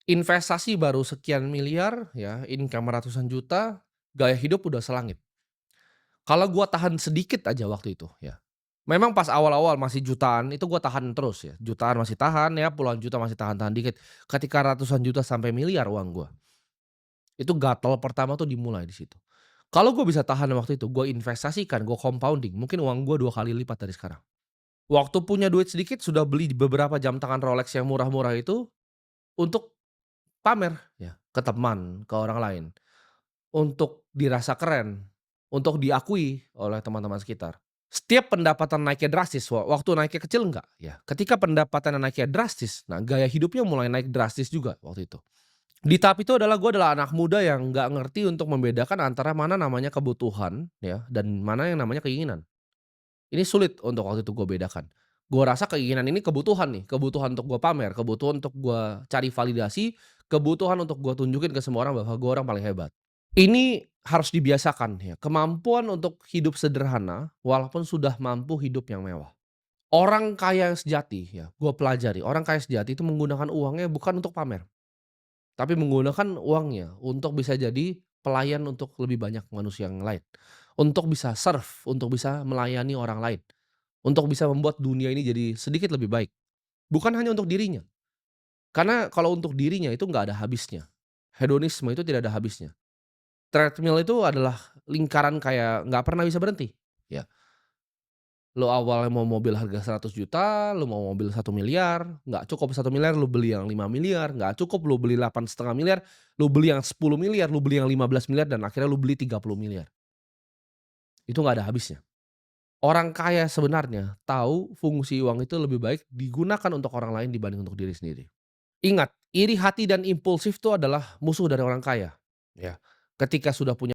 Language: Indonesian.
Investasi baru sekian miliar ya, income ratusan juta, gaya hidup udah selangit. Kalau gua tahan sedikit aja waktu itu ya, memang pas awal-awal masih jutaan itu gua tahan terus ya, jutaan masih tahan ya, puluhan juta masih tahan-tahan dikit. Ketika ratusan juta sampai miliar uang gua, itu gatal pertama tuh dimulai di situ. Kalau gua bisa tahan waktu itu, gua investasikan, gua compounding, mungkin uang gua 2 kali lipat dari sekarang. Waktu punya duit sedikit sudah beli beberapa jam tangan Rolex yang murah-murah itu untuk pamer ya, ke teman, ke orang lain, untuk dirasa keren, untuk diakui oleh teman-teman sekitar. Setiap pendapatan naiknya drastis, waktu naiknya kecil enggak, ya. Ketika pendapatannya naiknya drastis, nah gaya hidupnya mulai naik drastis juga waktu itu. Di tahap itu adalah gue adalah anak muda yang nggak ngerti untuk membedakan antara mana namanya kebutuhan ya, dan mana yang namanya keinginan. Ini sulit untuk waktu itu gue bedakan. Gue rasa keinginan ini kebutuhan nih, kebutuhan untuk gue pamer, kebutuhan untuk gue cari validasi, kebutuhan untuk gue tunjukin ke semua orang bahwa gue orang paling hebat. Ini harus dibiasakan ya, kemampuan untuk hidup sederhana walaupun sudah mampu hidup yang mewah. Orang kaya yang sejati ya, gue pelajari, orang kaya sejati itu menggunakan uangnya bukan untuk pamer, tapi menggunakan uangnya untuk bisa jadi pelayan untuk lebih banyak manusia yang lain. Untuk bisa serve, untuk bisa melayani orang lain. Untuk bisa membuat dunia ini jadi sedikit lebih baik. Bukan hanya untuk dirinya. Karena kalau untuk dirinya itu nggak ada habisnya. Hedonisme itu tidak ada habisnya. Treadmill itu adalah lingkaran kayak nggak pernah bisa berhenti. Ya, lu awalnya mau mobil harga 100 juta, lu mau mobil 1 miliar, nggak cukup 1 miliar, lu beli yang 5 miliar, nggak cukup lu beli 8,5 miliar, lu beli yang 10 miliar, lu beli yang 15 miliar, dan akhirnya lu beli 30 miliar. Itu nggak ada habisnya. Orang kaya sebenarnya tahu fungsi uang itu lebih baik digunakan untuk orang lain dibanding untuk diri sendiri. Ingat, iri hati dan impulsif itu adalah musuh dari orang kaya, ya. Ketika sudah punya